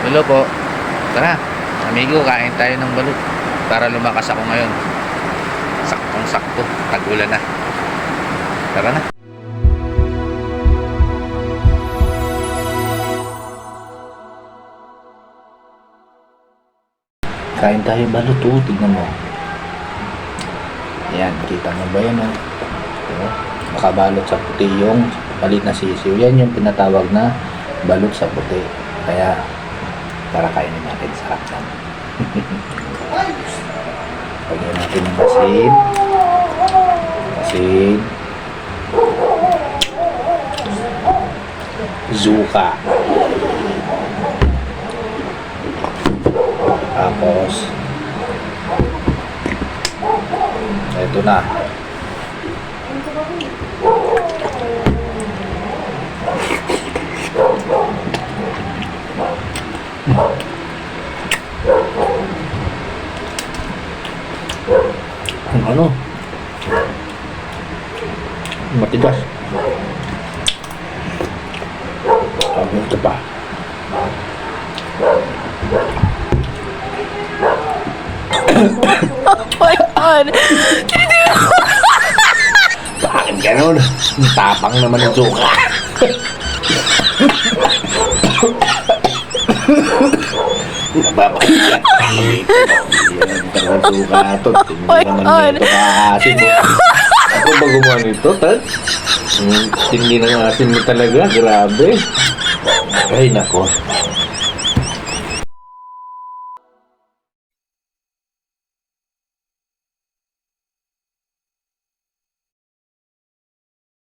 Hello po. Tara, amigo, kain tayo ng balut para lumakas ako ngayon. Saktong sakto, tag-ulan na. Tara na. Kain tayo balut, tignan mo. Yan, kita mo ba yan? Nakabalot sa puti yung palit na sisiw. Yan yung pinatawag na balot sa puti. Kaya para kainin natin, sarap yan. Lagyan natin ng asin. Zuka. Tapos ito na. Ano? Matigas. Sabi ito pa. Oh my God! Bakit ganun? Tapang naman ng suka. Nababakit yan. Yan, talagang suka ito. Hindi my naman God. ito kaasin mo. Ako ba gumawa nito, Tad? Hindi ng asin mo talaga. Grabe. Ay, nako.